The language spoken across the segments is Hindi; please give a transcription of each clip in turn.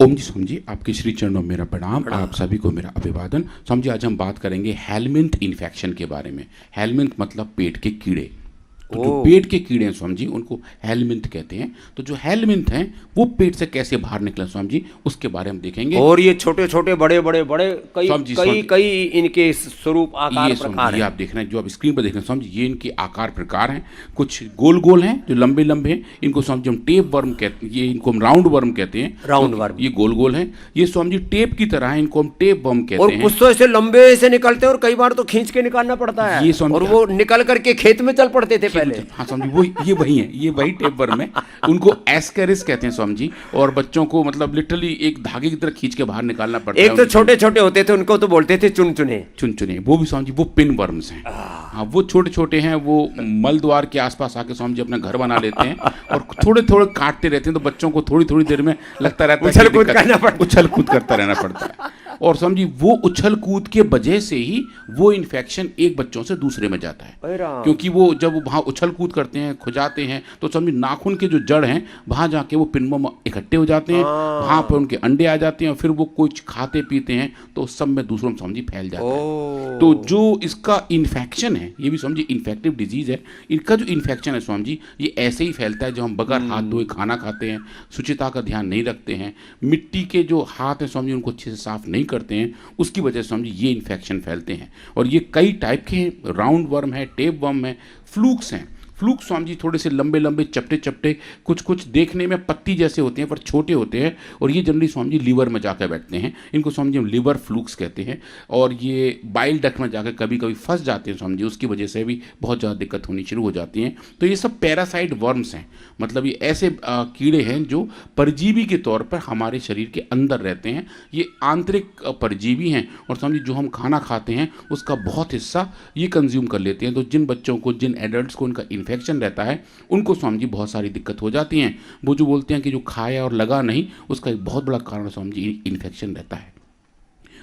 ओम जी स्वामी जी, आपके श्री चरणों में मेरा प्रणाम, आप सभी को मेरा अभिवादन। स्वामी जी, आज हम बात करेंगे हेलमिंथ इन्फेक्शन के बारे में। हेलमिंथ मतलब पेट के कीड़े। तो जो पेट के कीड़े हैं स्वामी जी, उनको हेलमिंथ कहते हैं। तो जो हेलमिंथ हैं वो पेट से कैसे बाहर निकले स्वामी जी, उसके बारे में देखेंगे। और ये छोटे छोटे बड़े बड़े बड़े कई स्वामी जी, कई कई इनके स्वरूप आकार ये प्रकार स्वामी जी हैं। आप देख रहे हैं, जो आप स्क्रीन पर देख रहे हैं स्वामी जी, ये इनके आकार प्रकार हैं। कुछ गोल गोल हैं जो लंबे लंबे हैं, इनको स्वामी जी हम टेप वर्म कहते हैं। ये इनको हम राउंड वर्म कहते हैं। राउंड तो वर्म। ये गोल गोल हैं, ये स्वामी जी टेप की तरह है, इनको हम टेप वर्म कहते और हैं। कुछ तो ऐसे लंबे से निकलते हैं और कई बार तो खींच के निकालना पड़ता है। ये स्वामी और जी- वो निकल करके खेत में चल पड़ते थे पहले। हाँ स्वामी जी, वो ये वही है, ये वही टेप वर्म है। उनको एस्केरिस कहते हैं स्वामी जी। और बच्चों को मतलब लिटरली एक धागे की तरह खींच के बाहर निकालना पड़ता है। एक तो छोटे छोटे होते थे, उनको तो बोलते थे चुनचुने। चुनचुने, वो भी स्वामी जी वो पिन वर्म्स हैं। हाँ, वो छोटे छोटे हैं, वो मल द्वार के आसपास आके स्वामी जी अपना घर बना लेते हैं और थोड़े थोड़े काटते रहते हैं। तो बच्चों को थोड़ी थोड़ी देर में लगता रहता है उछल कि कूद दिक्कत- करना पड़ता है। उछल कूद करता रहना पड़ता है। और समझी वो उछल कूद के वजह से ही वो इन्फेक्शन एक बच्चों से दूसरे में जाता है। अरे राम। क्योंकि वो जब वहाँ उछल कूद करते हैं, खुजाते हैं, तो समझी नाखून के जो जड़ हैं वहाँ जाके वो पिनवोम इकट्ठे हो जाते हैं, वहाँ पर उनके अंडे आ जाते हैं और फिर वो कुछ खाते पीते हैं तो उस सब में दूसरों में समझी फैल जाता है। तो जो इसका इन्फेक्शन है, ये भी समझिए इन्फेक्टिव डिजीज है। इनका जो इन्फेक्शन है स्वामी जी, ये ऐसे ही फैलता है जब हम बगैर हाथ धोए खाना खाते हैं, शुचिता का ध्यान नहीं रखते हैं, मिट्टी के जो हाथ हैं स्वामी जी उनको अच्छे से साफ नहीं करते हैं, उसकी वजह से समझिए ये इन्फेक्शन फैलते हैं। और ये कई टाइप के हैं, राउंड वर्म है, टेप वर्म है, फ्लूक्स हैं। फ्लूक स्वामी जी थोड़े से लंबे लंबे चपटे चपटे, कुछ कुछ देखने में पत्ती जैसे होते हैं पर छोटे होते हैं, और ये जनरली स्वामी जी लीवर में जाकर बैठते हैं। इनको स्वामी जी हम लीवर फ्लूक्स कहते हैं। और ये बाइल डक्ट में जाकर कभी कभी फंस जाते हैं स्वामी जी, उसकी वजह से भी बहुत ज़्यादा दिक्कत होनी शुरू हो जाती हैं। तो ये सब पैरासाइट वर्म्स हैं, मतलब ये ऐसे कीड़े हैं जो परजीवी के तौर पर हमारे शरीर के अंदर रहते हैं। ये आंतरिक परजीवी हैं और समझिए जो हम खाना खाते हैं उसका बहुत हिस्सा ये कंज्यूम कर लेते हैं। तो जिन बच्चों को, जिन एडल्ट्स को इनका इन्फेक्शन रहता है, उनको स्वामी जी बहुत सारी दिक्कत हो जाती हैं। वो जो बोलते हैं कि जो खाया और लगा नहीं, उसका एक बहुत बड़ा कारण स्वामी जी इन्फेक्शन रहता है।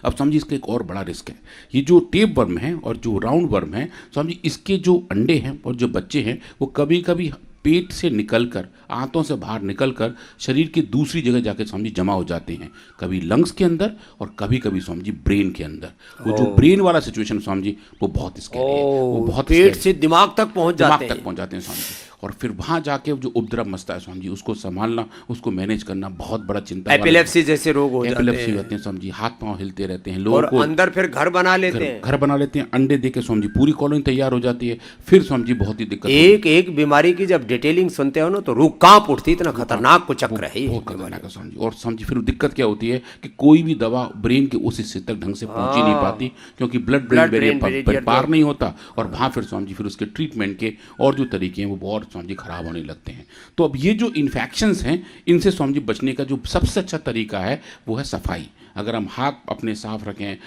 अब समझिए इसका एक और बड़ा रिस्क है। ये जो टेप वर्म है और जो राउंड वर्म है समझिए, इसके जो अंडे हैं और जो बच्चे हैं वो कभी कभी पेट से निकलकर, आंतों से बाहर निकलकर शरीर की दूसरी जगह जाके समझी जमा हो जाते हैं, कभी लंग्स के अंदर और कभी कभी समझी ब्रेन के अंदर। वो जो ब्रेन वाला सिचुएशन समझी वो बहुत स्कैरी है, वो बहुत पेट से दिमाग तक पहुंच जाते दिमाग तक पहुंच जाते हैं स्वामी जी। और फिर वहाँ जाके जो उपद्रव मचता है स्वामी जी, उसको संभालना, उसको मैनेज करना बहुत बड़ा चिंता वाला। एपिलेप्सी जैसे रोग हो जाते एपिलेप्सी हैं होते हैं स्वामी जी, हाथ पांव हिलते रहते हैं लोगों और को। अंदर फिर घर बना लेते हैं। घर बना लेते हैं, अंडे देके स्वामी जी पूरी कॉलोनी तैयार हो जाती है। फिर स्वामी जी बहुत ही दिक्कत एक एक बीमारी की जब डिटेलिंग सुनते हो ना तो रूह कांप उठती, इतना खतरनाक को चक्र है ये। बहुत खतरनाक है स्वामी जी। और स्वामी जी फिर दिक्कत क्या होती है कि कोई भी दवा ब्रेन के उस हिस्से तक ढंग से पहुंच ही नहीं पाती, क्योंकि ब्लड ब्रेन बैरियर पार नहीं होता। और वहाँ फिर स्वामी जी फिर उसके ट्रीटमेंट के और जो तरीके हैं वो बहुत स्वामी जी खराब होने लगते हैं। तो अब ये जो इन्फेक्शंस हैं, इनसे स्वामी जी बचने का जो सबसे अच्छा तरीका है वो है सफाई। अगर हम हाथ अपने साफ रखें,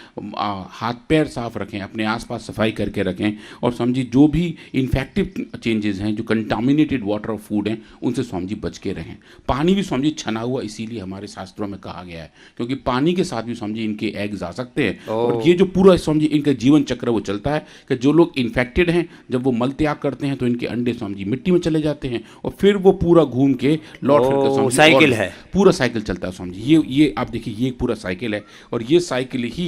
हाथ पैर साफ रखें, अपने आसपास सफाई करके रखें, और समझिए जो भी इन्फेक्टिव चेंजेस हैं, जो कंटामिनेटेड वाटर और फूड हैं, उनसे स्वामी जी बच के रहें। पानी भी स्वामी जी छना हुआ इसीलिए हमारे शास्त्रों में कहा गया है, क्योंकि पानी के साथ भी स्वामी जी इनके एग्स आ सकते हैं। और ये जो पूरा स्वामी जी इनका जीवन चक्र वो चलता है कि जो लोग इन्फेक्टेड हैं जब वो मल त्याग करते हैं तो इनके अंडे स्वामी जी मिट्टी में चले जाते हैं और फिर वो पूरा घूम के लौट फिर के स्वामी जी साइकिल है, पूरा साइकिल चलता है स्वामी जी। ये आप देखिए, ये एक पूरा साइकिल है और ये साइकिल ही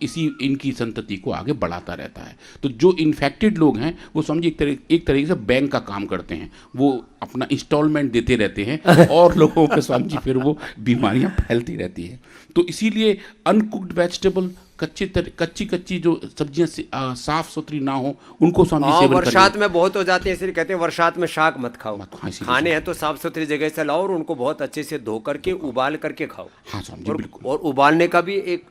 इसी इनकी संतति को आगे बढ़ाता रहता है। तो जो इन्फेक्टेड लोग हैं वो समझिए एक तरीके से बैंक का काम करते हैं, वो अपना इंस्टॉलमेंट देते रहते हैं और लोगों पे स्वामी जी फिर वो बीमारियां फैलती रहती हैं। तो इसीलिए अनकुक्ड वेजिटेबल, कच्ची जो सब्जियां साफ सुथरी ना हो, उनको स्वामी जी सेवन वर्षात में बहुत हो जाते हैं, इसलिए कहते हैं वर्षात में शाक मत खाओ। खाने हैं तो साफ सुथरी जगह से लाओ और उनको बहुत अच्छे से धो करके उबाल करके खाओ। हाँ स्वामी जी बिल्कुल। और उबालने का भी एक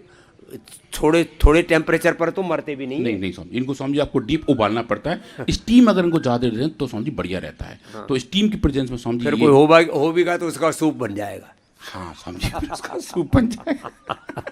थोड़े टेम्परेचर पर तो मरते भी नहीं स्वामी, इनको स्वामी जी आपको डीप उबालना पड़ता है। स्टीम अगर इनको ज़्यादा देते हैं तो स्वामी जी बढ़िया रहता है। तो स्टीम की प्रेजेंस में स्वामी जी फिर कोई हो भी गया तो उसका सूप बन जाएगा। हाँ स्वामी जी, फिर उसका सूप बन जाएगा।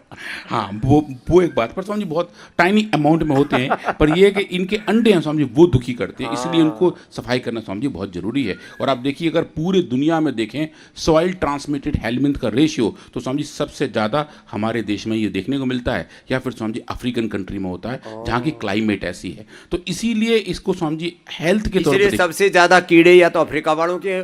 हाँ, वो एक बात पर स्वामी जी बहुत टाइनी अमाउंट में होते हैं, पर ये है कि इनके अंडे हैं स्वामी जी वो दुखी करते हैं, इसलिए इनको सफाई करना स्वामी जी बहुत जरूरी है। और आप देखिए अगर पूरे दुनिया में देखें सॉइल ट्रांसमिटेड हेलमिंथ का रेशियो, तो स्वामी जी सबसे ज़्यादा हमारे देश में ये देखने को मिलता है, या फिर स्वामी जी अफ्रीकन कंट्री में होता है जहाँ की क्लाइमेट ऐसी है। तो इसीलिए इसको स्वामी जी हेल्थ के तौर पर सबसे ज्यादा कीड़े या तो अफ्रीका वालों के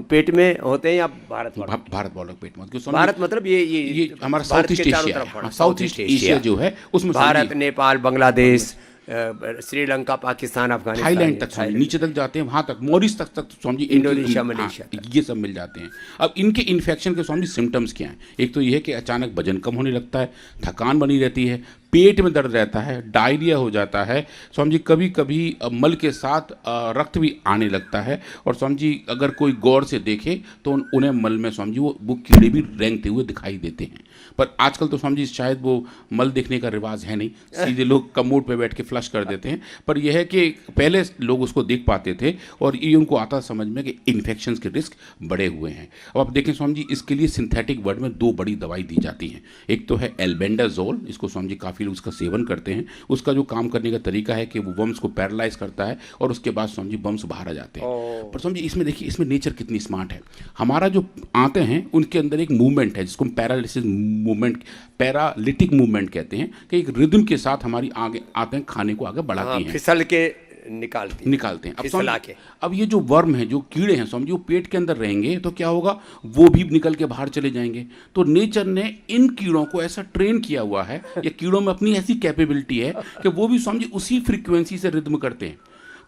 पेट में होते हैं या भारत वालों वालों के पेट में, क्योंकि भारत मतलब ये हमारा south east Asia, south east Asia जो है उसमें भारत, नेपाल, बांग्लादेश, श्रीलंका, पाकिस्तान, अफगानिस्तान, थाईलैंड तक स्वामी नीचे तक जाते हैं, वहाँ तक मॉरिस तक स्वामी जी, इंडोनेशिया, मलेशिया, ये सब मिल जाते हैं। अब इनके इन्फेक्शन के स्वामी सिम्टम्स क्या हैं? एक तो ये है कि अचानक वजन कम होने लगता है, थकान बनी रहती है, पेट में दर्द रहता है, डायरिया हो जाता है स्वामी जी, कभी कभी मल के साथ रक्त भी आने लगता है। और स्वामी जी अगर कोई गौर से देखे तो उन्हें मल में स्वामी जी वो कीड़े भी रेंगते हुए दिखाई देते हैं। पर आजकल तो स्वामी जी शायद वो मल देखने का रिवाज है नहीं, सीधे लोग कमोड पे बैठ के फ्लश कर देते हैं। पर यह है कि पहले लोग उसको देख पाते थे और ये उनको आता समझ में कि इन्फेक्शन के रिस्क बढ़े हुए हैं। अब आप देखें स्वामी जी इसके लिए सिंथेटिक वर्ड में 2 बड़ी दवाई दी जाती हैं। एक तो है एल्बेंडाजोल, इसको स्वामी जी काफ़ी लोग उसका सेवन करते हैं। उसका जो काम करने का तरीका है कि वो वर्म्स को पैरालाइज करता है और उसके बाद स्वामी जी वर्म्स बाहर आ जाते हैं। पर स्वामी जी इसमें देखिए, इसमें नेचर कितनी स्मार्ट है। हमारा जो आते हैं उनके अंदर एक मूवमेंट है जिसको हम पैरालिसिस मूवमेंट, पैरालिटिक मूवमेंट कहते हैं, कि एक रिदम के साथ हमारी आगे आते हैं, खाने को आगे बढ़ाती हैं, फिसल के निकालते हैं। अब ये जो वर्म है, जो कीड़े हैं स्वामी जी, वो पेट के अंदर रहेंगे तो क्या होगा, वो भी निकल के बाहर चले जाएंगे। तो नेचर ने इन कीड़ों को ऐसा ट्रेन किया हुआ है, ये कीड़ों में अपनी ऐसी कैपेबिलिटी है कि वो भी स्वामी जी उसी फ्रीक्वेंसी से रिदम करते हैं।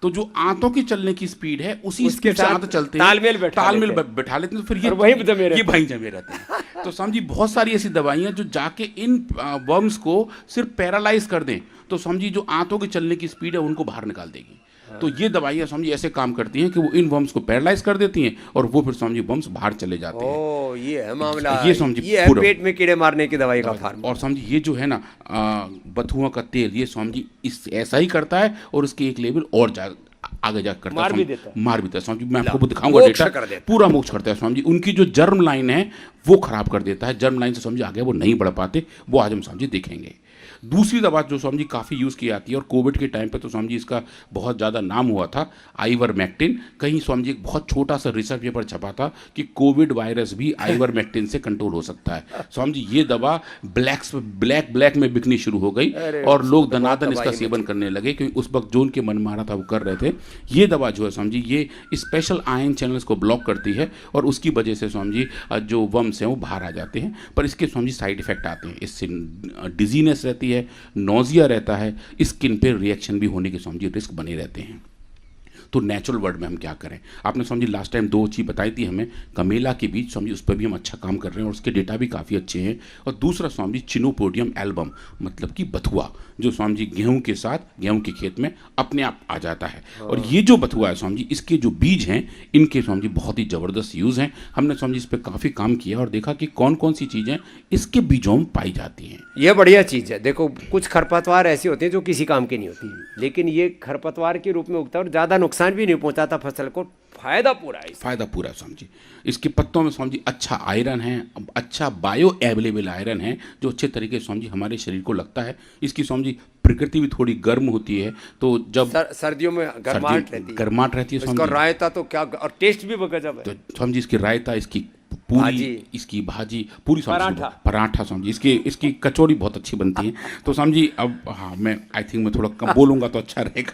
तो जो आंतों की चलने की स्पीड है उसी स्पीड से आंत चलते हैं, तालमेल बैठा लेते हैं, तो फिर ये वहीं जमे रहते हैं। तो स्वामी जी बहुत सारी ऐसी दवाइयाँ जो जाके इन वर्म्स को सिर्फ पैरालाइज कर दें, तो स्वामी जी जो आंतों के चलने की स्पीड है उनको बाहर निकाल देगी। तो ये दवाइयाँ स्वामी जी ऐसे काम करती हैं कि वो इन वर्म्स को पैरालाइज कर देती हैं और वो फिर स्वामी जी वर्म्स बाहर चले जाते हैं। ये है मामला, ये स्वामी जी ये है पेट में कीड़े मारने की दवाई का फार्मूला। और स्वामी जी ये जो है ना बथुआ का तेल, ये स्वामी जी इस ऐसा ही करता है और इसके एक लेवल और आगे जा करता मार भी देता है स्वामी जी। मैं आपको वो दिखाऊंगा, डेटा पूरा मोक्ष करता है स्वामी जी। उनकी जो जर्म लाइन है वो खराब कर देता है, जर्म लाइन से स्वामी जी आगे वो नहीं बढ़ पाते, वो आज हम स्वामी जी देखेंगे। दूसरी दवा जो स्वामी जी काफ़ी यूज़ की जाती है और कोविड के टाइम पे तो स्वामी जी इसका बहुत ज़्यादा नाम हुआ था, आइवरमेक्टिन। कहीं स्वामी जी एक बहुत छोटा सा रिसर्च पेपर छपा था कि कोविड वायरस भी आइवरमेक्टिन से कंट्रोल हो सकता है। स्वामी जी ये दवा ब्लैक में बिकनी शुरू हो गई और लोग दनादन इसका सेवन करने लगे, क्योंकि उस वक्त जो उनके मन मारा था वो कर रहे थे। ये दवा जो है स्वामी जी ये स्पेशल आयन चैनल्स को ब्लॉक करती है और उसकी वजह से स्वामी जी जो वर्म्स हैं वो बाहर आ जाते हैं। पर इसके स्वामी जी साइड इफेक्ट आते हैं, इससे डिजीनेस रहती है, नोजिया रहता है, स्किन पे रिएक्शन भी होने के स्वामी जी रिस्क बने रहते हैं। तो नेचुरल वर्ड में हम क्या करें? आपने स्वामी जी लास्ट टाइम 2 चीज़ बताई थी हमें, कमेला के बीज स्वामी जी, उस पर भी हम अच्छा काम कर रहे हैं और उसके डेटा भी काफ़ी अच्छे हैं। और दूसरा स्वामी जी चिनोपोडियम एल्बम, मतलब कि बथुआ, जो स्वामी जी गेहूं के साथ गेहूं के खेत में अपने आप आ जाता है। और ये जो बथुआ है स्वामी जी, इसके जो बीज हैं इनके स्वामी जी बहुत ही ज़बरदस्त यूज़ हैं। हमने स्वामी जी इस पर काफ़ी काम किया और देखा कि कौन कौन सी चीज़ें इसके बीजों में पाई जाती हैं। यह बढ़िया चीज़ है। देखो कुछ खरपतवार ऐसी होती हैं जो किसी काम की नहीं होती, लेकिन ये खरपतवार के रूप में उगता है और ज़्यादा नुकसान भी नहीं पहुंचाता फसल को, फायदा पूरा है स्वामी जी। इसके पत्तों में स्वामी जी अच्छा आयरन है, अच्छा बायो अवेलेबल आयरन है जो अच्छे तरीके से स्वामी जी हमारे शरीर को लगता है। इसकी स्वामी जी प्रकृति भी थोड़ी गर्म होती है, तो जब सर्दियों में गर्माहट रहती है स्वामी जी। रायता तो क्या, और टेस्ट भी गजब है। तो स्वामी जी इसकी रायता, इसकी पूरी, इसकी भाजी पूरी, पराठा स्वामी जी, इसकी कचौड़ी बहुत अच्छी बनती है। तो स्वामी जी अब हाँ मैं आई थिंक मैं थोड़ा कम बोलूँगा तो अच्छा रहेगा।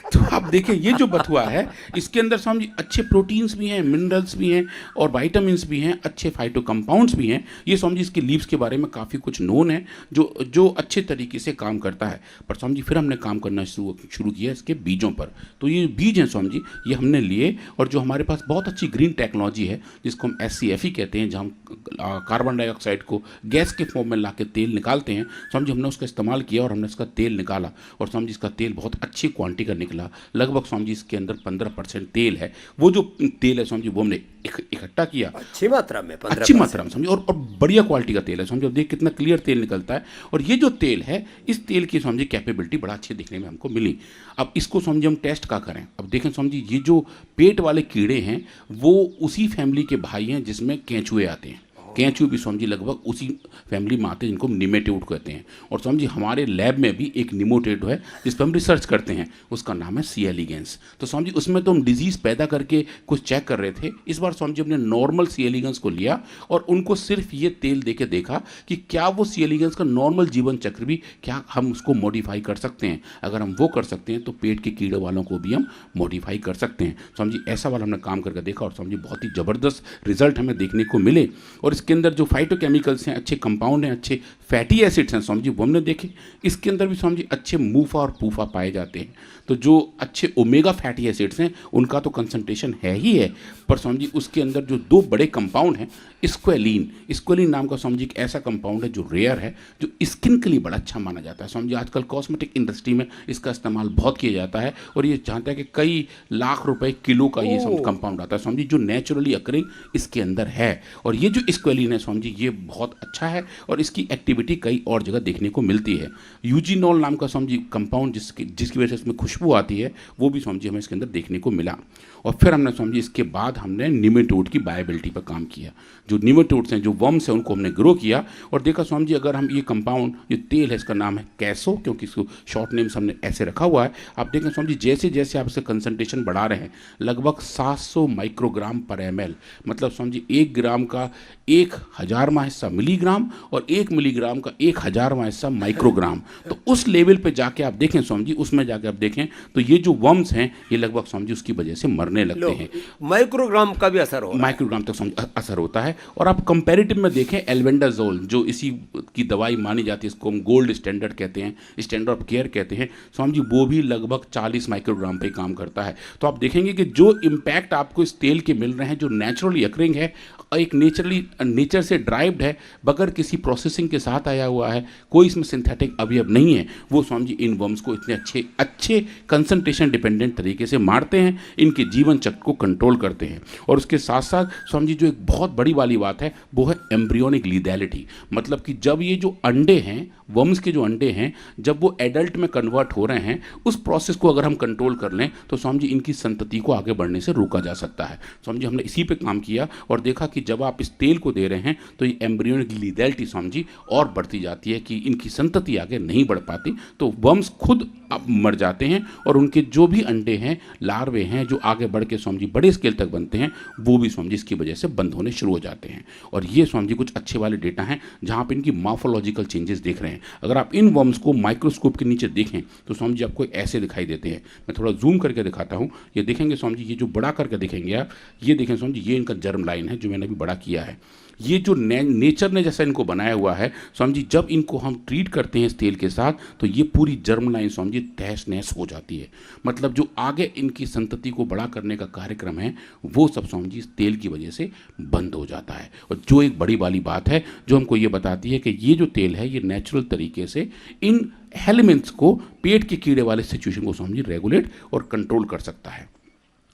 तो आप देखिए ये जो बथुआ है इसके अंदर स्वामी जी अच्छे प्रोटीन्स भी हैं, मिनरल्स भी हैं और वाइटामिन भी हैं, अच्छे फाइटो कंपाउंड्स भी हैं। ये स्वामी जी इसके लीव्स के बारे में काफ़ी कुछ नोन है जो अच्छे तरीके से काम करता है। पर स्वामी जी फिर हमने काम करना शुरू किया इसके बीजों पर। तो ये बीज हैं स्वामी जी, ये हमने लिए और जो हमारे पास बहुत अच्छी ग्रीन टेक्नोलॉजी है जिसको हम SCF ही कहते हैं, जहाँ हम कार्बन डाइऑक्साइड को गैस के फॉर्म में ला के तेल निकालते हैं। स्वामी जी हमने उसका इस्तेमाल किया और हमने इसका तेल निकाला और स्वामी जी इसका तेल बहुत अच्छी क्वांटिटी का निकला। लगभग स्वामी जी इसके अंदर 15% तेल है। वो जो तेल है स्वामी जी वो हमने इकट्ठा किया अच्छी मात्रा में समझिए, और बढ़िया क्वालिटी का तेल है स्वामी जी। देख कितना क्लियर तेल निकलता है। और ये जो तेल है, इस तेल की स्वामी जी कैपेबिलिटी बड़ा अच्छी दिखने में हमको मिली। अब इसको स्वामी जी हम टेस्ट का करें। अब देखें स्वामी जी, ये जो पेट वाले कीड़े हैं वो उसी फैमिली के भाई हैं जिसमें केंचुए आते हैं। केंचुए भी समझिए लगभग उसी फैमिली में आते हैं जिनको हम निमेटोड कहते हैं। और समझिए हमारे लैब में भी एक निमोटेड है जिस पर हम रिसर्च करते हैं, उसका नाम है सी एलिगेंस। तो समझिए उसमें तो हम डिजीज़ पैदा करके कुछ चेक कर रहे थे, इस बार समझिए हमने नॉर्मल सी एलिगेंस को लिया और उनको सिर्फ ये तेल दे के देखा कि क्या वो सी एलिगेंस का नॉर्मल जीवन चक्र भी क्या हम उसको मॉडिफाई कर सकते हैं। अगर हम वो कर सकते हैं तो पेट के कीड़े वालों को भी हम मॉडिफाई कर सकते हैं। समझिए ऐसा वाला हमने काम करके देखा और समझिए बहुत ही ज़बरदस्त रिजल्ट हमें देखने को मिले। और इसके अंदर जो फाइटोकेमिकल्स हैं, अच्छे कंपाउंड हैं, अच्छे फैटी एसिड्स हैं, समझिए वो हमने देखे। इसके अंदर भी समझिए अच्छे मूफा और पूफा पाए जाते हैं। तो जो अच्छे ओमेगा फैटी एसिड्स हैं उनका तो कंसंट्रेशन है ही है, पर समझिए उसके अंदर जो दो बड़े कंपाउंड हैं, स्क्वेलिन नाम का समझिए एक ऐसा कंपाउंड है जो रेयर है, जो स्किन के लिए बड़ा अच्छा माना जाता है। समझिए आजकल कॉस्मेटिक इंडस्ट्री में इसका इस्तेमाल बहुत किया जाता है और ये चाहता है कि कई लाख रुपए किलो का ये कंपाउंड आता है, समझिए जो नेचुरली अकरिंग इसके अंदर है। और ये जो स्क्वेलिन है समझिए ये बहुत अच्छा है और इसकी एक्टिविटी कई और जगह देखने को मिलती है। यूजीनॉल नाम का समझिए कंपाउंड जिसकी वजह से इसमें खुशबू आती है, वो भी समझिए हमें इसके अंदर देखने को मिला। और फिर हमने समझिए इसके बाद हमने निमेटोड की बायोबिलिटी पर काम किया। जो निमेटोड्स हैं, जो वर्म्स हैं, उनको हमने ग्रो किया और देखा समझिए अगर हम ये कंपाउंड, ये तेल है, इसका नाम है कैसो, क्योंकि इसको शॉर्ट नेम से हमने ऐसे रखा हुआ है। आप देखें समझिए जैसे जैसे आप इसका कंसंट्रेशन बढ़ा रहे हैं, लगभग 700 माइक्रोग्राम पर ml, मतलब समझिए 1 ग्राम का 1000वां हिस्सा मिलीग्राम और 1 मिलीग्राम का 1000वां हिस्सा माइक्रोग्राम। तो उस लेवल पे जाके आप देखें समझिए, उसमें जाके आप देखें तो ये जो वर्म्स हैं ये लगभग समझिए उसकी वजह से मरने लगते हैं। माइक्रोग्राम का भी असर हो रहा है। माइक्रोग्राम तक समझ असर होता है। और आप कंपैरेटिव में देखें एल्बेंडाजोल, जो इसी की दवाई मानी जाती है, इसको हम गोल्ड स्टैंडर्ड कहते हैं, स्टैंडर्ड ऑफ केयर कहते हैं, समझिए वो भी लगभग 40 माइक्रोग्राम पे काम करता है। तो आप देखेंगे कि जो इम्पैक्ट आपको इस तेल के मिल रहे हैं, जो नेचुरली अकरिंग है, एक नेचर से ड्राइव्ड है, बगैर किसी प्रोसेसिंग के साथ आया हुआ है, कोई इसमें सिंथेटिक अवयव नहीं है, वो समझिए इन वर्म्स को इतने अच्छे कंसंट्रेशन डिपेंडेंट तरीके से मारते हैं, इनके जीवन चक्र को कंट्रोल करते हैं। और उसके साथ साथ समझिए जो एक बहुत बड़ी वाली बात है वो है एम्ब्रियोनिक लीथैलिटी, मतलब कि जब ये जो अंडे हैं, वर्म्स के जो अंडे हैं, जब वो एडल्ट में कन्वर्ट हो रहे हैं, उस प्रोसेस को अगर हम कंट्रोल कर लें तो समझिए इनकी संतति को आगे बढ़ने से रोका जा सकता है। समझिए हमने इसी पे काम किया और देखा कि जब आप इस तेल को दे रहे हैं तो ये एम्ब्रियोनिक लीथैलिटी समझिए और बढ़ती जाती है कि इनकी संतति आगे नहीं बढ़ पाती, तो वर्म्स खुद अब मर जाते हैं और उनके जो भी अंडे हैं, लार्वे हैं, जो आगे बढ़ के समझिए बड़े स्केल तक बनते हैं, वो भी समझिए इसकी वजह से बंद होने शुरू हो जाते हैं। और ये समझिए कुछ अच्छे वाले डेटा हैं जहाँ पे इनकी मॉर्फोलॉजिकल चेंजेस देख रहे हैं। अगर आप इन वर्म्स को माइक्रोस्कोप के नीचे देखें तो समझिए आपको ऐसे दिखाई देते हैं। मैं थोड़ा जूम करके दिखाता हूँ, ये देखेंगे समझिए, ये जो बड़ा करके देखेंगे आप, ये देखें समझिए ये इनका जर्म लाइन है जो मैंने अभी बड़ा किया है। ये जो नेचर ने जैसा इनको बनाया हुआ है, समझिए जब इनको हम ट्रीट करते हैं इस तेल के साथ तो ये पूरी जर्म लाइन समझिए तहस नहस हो जाती है। मतलब जो आगे इनकी संतति को बड़ा करने का कार्यक्रम है वो सब समझिए इस तेल की वजह से बंद हो जाता है। और जो एक बड़ी वाली बात है जो हमको ये बताती है कि ये जो तेल है ये नेचुरल तरीके से इन एलिमेंट्स को, पेट के कीड़े वाले सिचुएशन को समझिए रेगुलेट और कंट्रोल कर सकता है।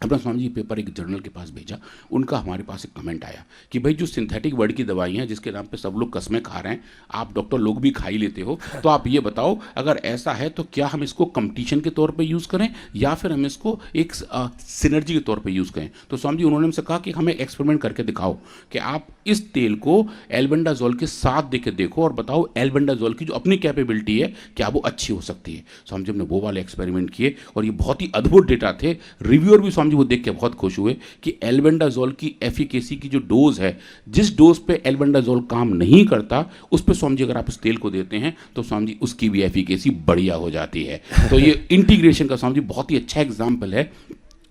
अपना समझिए पेपर एक जर्नल के पास भेजा, उनका हमारे पास एक कमेंट आया कि भाई जो सिंथेटिक वर्ड की दवाई हैं जिसके नाम पे सब लोग कस्में खा रहे हैं, आप डॉक्टर लोग भी खा ही लेते हो, तो आप ये बताओ अगर ऐसा है तो क्या हम इसको कंपटीशन के तौर पे यूज़ करें या फिर हम इसको एक सिनर्जी के तौर पे यूज़ करें। तो समझिए उन्होंने हमसे कहा कि हमें एक्सपेरिमेंट करके दिखाओ कि आप इस तेल को एल्बेंडाजोल के साथ देके देखो और बताओ एल्बेंडाजोल की जो अपनी कैपेबिलिटी है क्या वो अच्छी हो सकती है। समझिए हमने वो वाले एक्सपेरिमेंट किए और ये बहुत ही अद्भुत डेटा थे। रिव्यूअर भी समझिए वो देख के बहुत खुश हुए कि एल्बेंडाजोल की एफिकेसी की जो डोज है, जिस डोज पे एल्बेंडाजोल काम नहीं करता उस पे समझिए अगर आप इस तेल को देते हैं तो समझिए उसकी भी एफिकेसी बढ़िया हो जाती है। तो ये इंटीग्रेशन का समझिए बहुत ही अच्छा एग्जाम्पल है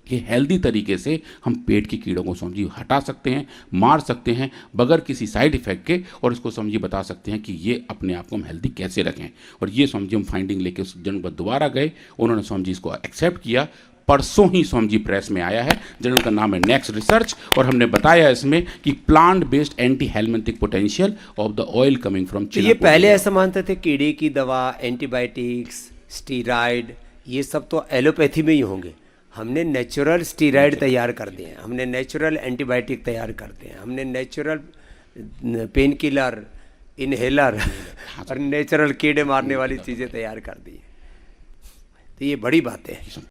कि हेल्दी तरीके से हम पेट के कीड़ों को समझिए हटा सकते हैं, मार सकते हैं बगैर किसी साइड इफेक्ट के, और इसको समझिए बता सकते हैं कि ये अपने आप को हम हेल्दी कैसे रखें। और ये समझिए हम फाइंडिंग लेके उस जन पर दोबारा गए, उन्होंने समझिए इसको एक्सेप्ट किया। परसों ही समझिए प्रेस में आया है, जर्नल का नाम है नेक्स्ट रिसर्च, और हमने बताया इसमें कि plant based anti helminthic potential of the oil coming from चीना। ये पहले ऐसा मानते थे कीड़े की दवा, एंटीबायोटिक्स, स्टीराइड, ये सब तो एलोपैथी में ही होंगे। हमने नेचुरल स्टीराइड तैयार कर दिए हैं, हमने नेचुरल एंटीबायोटिक तैयार कर दिए हैं, हमने नेचुरल पेन किलर, इनहेलर और नेचुरल कीड़े मारने वाली चीज़ें तैयार कर दी। तो ये बड़ी बातें हैं।